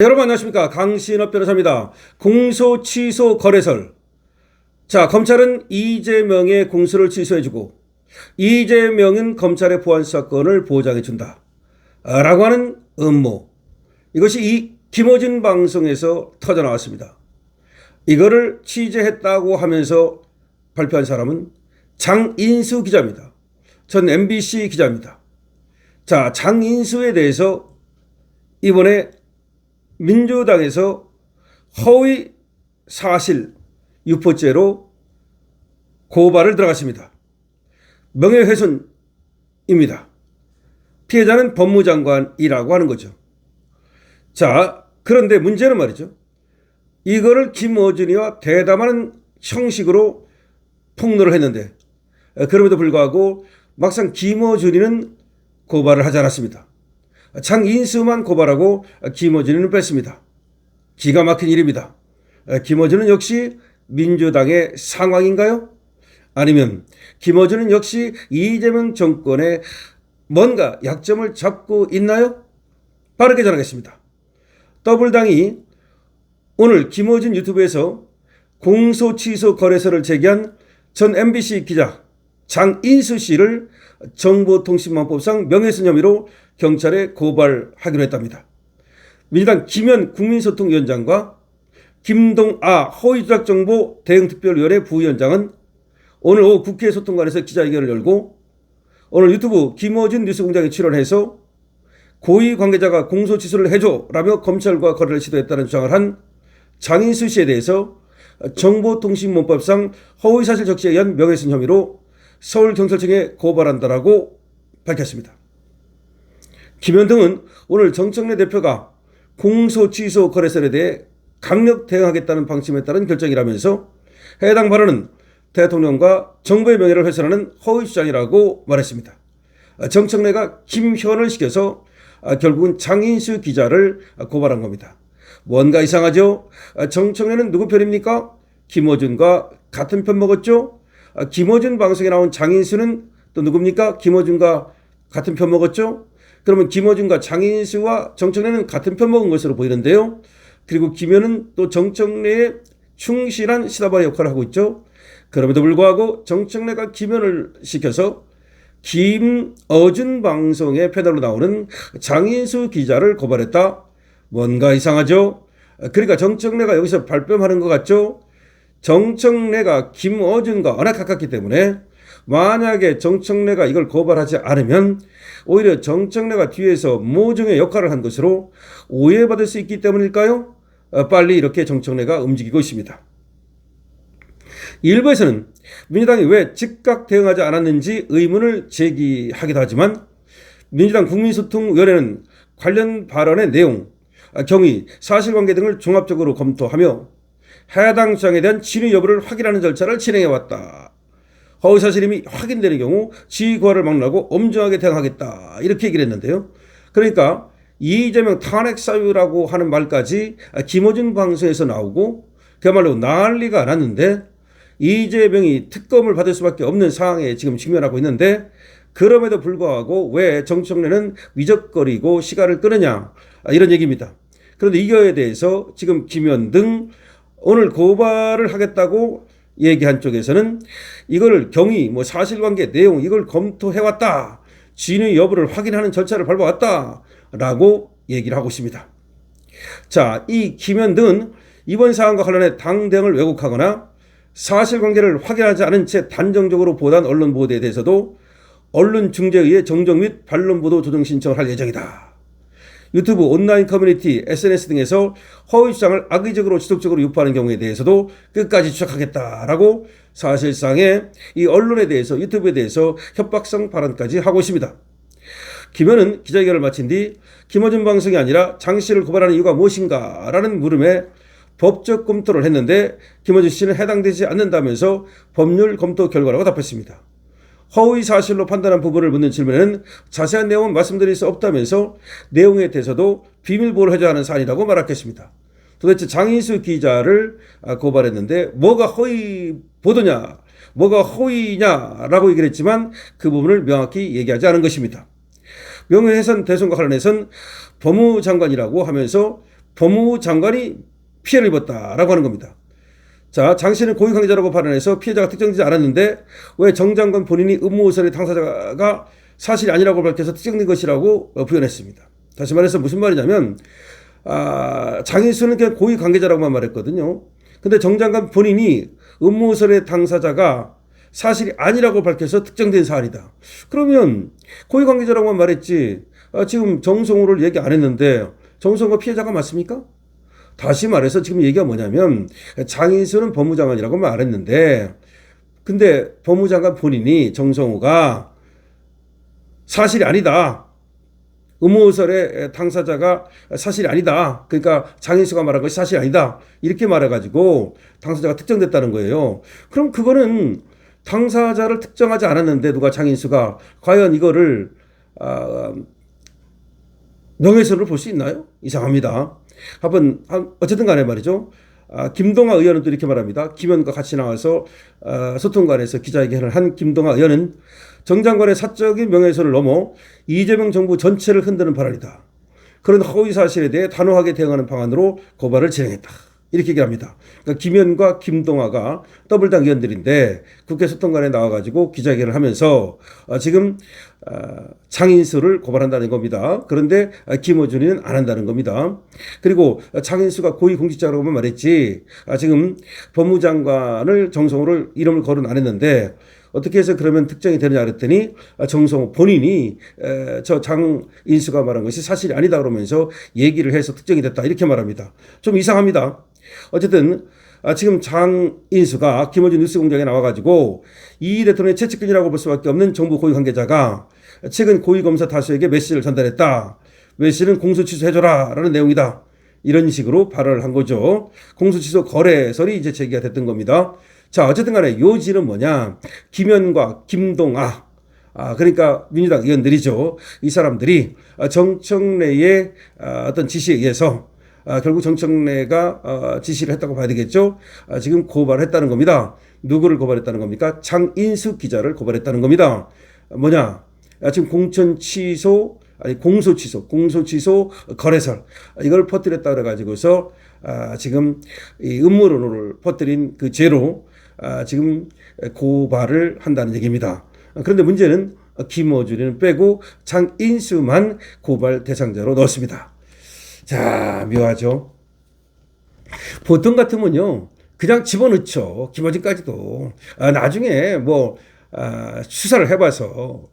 여러분 안녕하십니까, 강신업 변호사입니다. 공소 취소 거래설. 자, 검찰은 이재명의 공소를 취소해주고 이재명은 검찰의 보안 사건을 보장해준다 라고 하는 음모, 이것이 이 김어준 방송에서 터져나왔습니다. 이거를 취재했다고 하면서 발표한 사람은 장인수 기자입니다. 전 MBC 기자입니다. 자, 장인수에 대해서 이번에 민주당에서 허위 사실 유포죄로 고발을 들어갔습니다. 명예훼손입니다. 피해자는 법무장관이라고 하는 거죠. 자, 그런데 문제는 말이죠, 이거를 김어준이와 대담하는 형식으로 폭로를 했는데, 그럼에도 불구하고 막상 김어준이는 고발을 하지 않았습니다. 장인수만 고발하고 김어준이는 뺐습니다. 기가 막힌 일입니다. 김어준은 역시 민주당의 상황인가요? 아니면 김어준은 역시 이재명 정권의 뭔가 약점을 잡고 있나요? 빠르게 전하겠습니다. 더불당이 오늘 김어준 유튜브에서 공소 취소 거래설을 제기한 전 MBC 기자 장인수 씨를 정보통신망법상 명예훼손 혐의로 경찰에 고발하기로 했답니다. 민주당 김현 국민소통위원장과 김동아 허위조작정보 대응특별위원회 부위원장은 오늘 오후 국회 소통관에서 기자회견을 열고, 오늘 유튜브 김어준 뉴스공장에 출연해서 고위 관계자가 공소 취소를 해줘라며 검찰과 거래를 시도했다는 주장을 한 장인수 씨에 대해서 정보통신망법상 허위사실 적시에 의한 명예훼손 혐의로 서울경찰청에 고발한다라고 밝혔습니다. 김현 등은 오늘 정청래 대표가 공소 취소 거래설에 대해 강력 대응하겠다는 방침에 따른 결정이라면서 해당 발언은 대통령과 정부의 명예를 훼손하는 허위 주장이라고 말했습니다. 정청래가 김현을 시켜서 결국은 장인수 기자를 고발한 겁니다. 뭔가 이상하죠? 정청래는 누구 편입니까? 김어준과 같은 편 먹었죠? 김어준 방송에 나온 장인수는 또 누굽니까? 김어준과 같은 편 먹었죠? 그러면 김어준과 장인수와 정청래는 같은 편 먹은 것으로 보이는데요. 그리고 김현은 또 정청래의 충실한 시다바리 역할을 하고 있죠. 그럼에도 불구하고 정청래가 김현을 시켜서 김어준 방송의 패널로 나오는 장인수 기자를 고발했다. 뭔가 이상하죠? 그러니까 정청래가 여기서 발뺌하는 것 같죠? 정청래가 김어준과 워낙 가깝기 때문에 만약에 정청래가 이걸 고발하지 않으면 오히려 정청래가 뒤에서 모종의 역할을 한 것으로 오해받을 수 있기 때문일까요? 빨리 이렇게 정청래가 움직이고 있습니다. 일부에서는 민주당이 왜 즉각 대응하지 않았는지 의문을 제기하기도 하지만, 민주당 국민소통위원회는 관련 발언의 내용, 경위, 사실관계 등을 종합적으로 검토하며 해당 주장에 대한 진위 여부를 확인하는 절차를 진행해왔다. 허위사실임이 확인되는 경우 지휘고하를 막론하고 엄정하게 대응하겠다, 이렇게 얘기를 했는데요. 그러니까 이재명 탄핵 사유라고 하는 말까지 김어준 방송에서 나오고 그야말로 난리가 났는데, 이재명이 특검을 받을 수밖에 없는 상황에 지금 직면하고 있는데, 그럼에도 불구하고 왜 정청래는 미적거리고 시간을 끄느냐, 이런 얘기입니다. 그런데 이거에 대해서 지금 김현 등 오늘 고발을 하겠다고 얘기한 쪽에서는 이걸 경위, 사실관계, 내용 이걸 검토해왔다, 진위 여부를 확인하는 절차를 밟아왔다 라고 얘기를 하고 있습니다. 자, 이 김현 등은 이번 사안과 관련해 당 대응을 왜곡하거나 사실관계를 확인하지 않은 채 단정적으로 보도한 언론 보도에 대해서도 언론중재위에 정정 및 반론보도 조정 신청을 할 예정이다. 유튜브, 온라인 커뮤니티, SNS 등에서 허위 주장을 악의적으로 지속적으로 유포하는 경우에 대해서도 끝까지 추적하겠다라고 사실상의 이 언론에 대해서, 유튜브에 대해서 협박성 발언까지 하고 있습니다. 김현은 기자회견을 마친 뒤 김어준 방송이 아니라 장 씨를 고발하는 이유가 무엇인가 라는 물음에 법적 검토를 했는데 김어준 씨는 해당되지 않는다면서 법률 검토 결과라고 답했습니다. 허위 사실로 판단한 부분을 묻는 질문에는 자세한 내용은 말씀드릴 수 없다면서 내용에 대해서도 비밀 보호를 해줘야 하는 사안이라고 말했습니다. 도대체 장인수 기자를 고발했는데 뭐가 허위 보도냐, 뭐가 허위냐라고 얘기를 했지만 그 부분을 명확히 얘기하지 않은 것입니다. 명예훼손 대손과 관련해서는 법무장관이라고 하면서 법무부 장관이 피해를 입었다라고 하는 겁니다. 자, 장 씨는 고위 관계자라고 발언해서 피해자가 특정되지 않았는데 왜 정 장관 본인이 음모설의 당사자가 사실이 아니라고 밝혀서 특정된 것이라고 부연했습니다. 다시 말해서 무슨 말이냐면 장인수는 그냥 고위 관계자라고만 말했거든요. 근데 정 장관 본인이 음모설의 당사자가 사실이 아니라고 밝혀서 특정된 사안이다. 그러면 고위 관계자라고만 말했지 지금 정성호를 얘기 안 했는데 정성호가 피해자가 맞습니까? 다시 말해서 지금 얘기가 뭐냐면 장인수는 법무장관이라고 말했는데 근데 법무장관 본인이 정성호가 사실이 아니다. 음모설의 당사자가 사실이 아니다. 그러니까 장인수가 말한 것이 사실이 아니다. 이렇게 말해가지고 당사자가 특정됐다는 거예요. 그럼 그거는 당사자를 특정하지 않았는데 누가 장인수가 과연 이거를 명예훼손을 볼 수 있나요? 이상합니다. 어쨌든 간에 말이죠. 김동아 의원은 또 이렇게 말합니다. 김 의원과 같이 나와서 소통관에서 기자회견을 한 김동아 의원은 정 장관의 사적인 명예훼손을 넘어 이재명 정부 전체를 흔드는 발언이다. 그런 허위 사실에 대해 단호하게 대응하는 방안으로 고발을 진행했다. 이렇게 얘기를 합니다. 그러니까 김 의원과 김동아가 더블당 의원들인데 국회 소통관에 나와가지고 기자회견을 하면서 지금 장인수를 고발한다는 겁니다. 그런데 김어준이는 안 한다는 겁니다. 그리고 장인수가 고위공직자라고만 말했지 지금 법무장관을 정성호를 이름을 거론 안 했는데 어떻게 해서 그러면 특정이 되느냐 그랬더니 정성호 본인이 저 장인수가 말한 것이 사실이 아니다 그러면서 얘기를 해서 특정이 됐다 이렇게 말합니다. 좀 이상합니다. 어쨌든 지금 장인수가 김어준 뉴스공장에 나와가지고 이 대통령의 최측근이라고 볼 수밖에 없는 정부 고위 관계자가 최근 고위검사 다수에게 메시지를 전달했다. 메시지는 공소 취소해줘라 라는 내용이다. 이런 식으로 발언을 한 거죠. 공소 취소 거래설이 이제 제기가 됐던 겁니다. 자, 어쨌든 간에 요지는 뭐냐. 김현과 김동아 그러니까 민주당 의원들이죠. 이 사람들이 정청래의 어떤 지시에 의해서 결국 정청래가 지시를 했다고 봐야 되겠죠. 지금 고발을 했다는 겁니다. 누구를 고발했다는 겁니까? 장인수 기자를 고발했다는 겁니다. 뭐냐? 지금 공소 취소 거래설 이걸 퍼뜨렸다 그래가지고서 지금 이 음모론을 퍼뜨린 그 죄로 지금 고발을 한다는 얘기입니다. 그런데 문제는 김어준이는 빼고 장인수만 고발 대상자로 넣었습니다. 자, 묘하죠. 보통 같으면요 그냥 집어넣죠. 김어준까지도 나중에 뭐 수사를 해봐서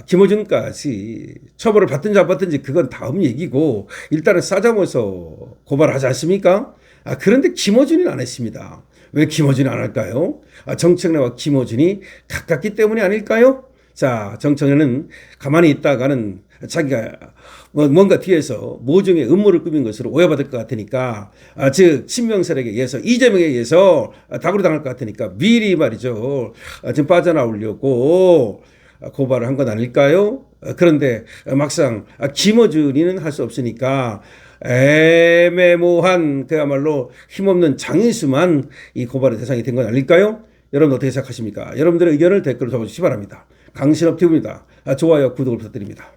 김어준까지 처벌을 받든지 안 받든지 그건 다음 얘기고 일단은 싸잡아서 고발하지 않습니까? 그런데 김어준이는 안 했습니다. 왜 김어준이 안 할까요? 정청래와 김어준이 가깝기 때문이 아닐까요? 자, 정청래는 가만히 있다가는 자기가 뭔가 뒤에서 모종의 음모를 꾸민 것으로 오해받을 것 같으니까 즉 친명세력에 의해서 이재명에 의해서 다구리 당할 것 같으니까 미리 말이죠. 지금 빠져나오려고 고발을 한 건 아닐까요? 그런데 막상 김어준이는 할 수 없으니까 애매모호한 그야말로 힘없는 장인수만 이 고발의 대상이 된 건 아닐까요? 여러분 어떻게 생각하십니까? 여러분들의 의견을 댓글로 적어주시기 바랍니다. 강신업 TV입니다. 좋아요, 구독을 부탁드립니다.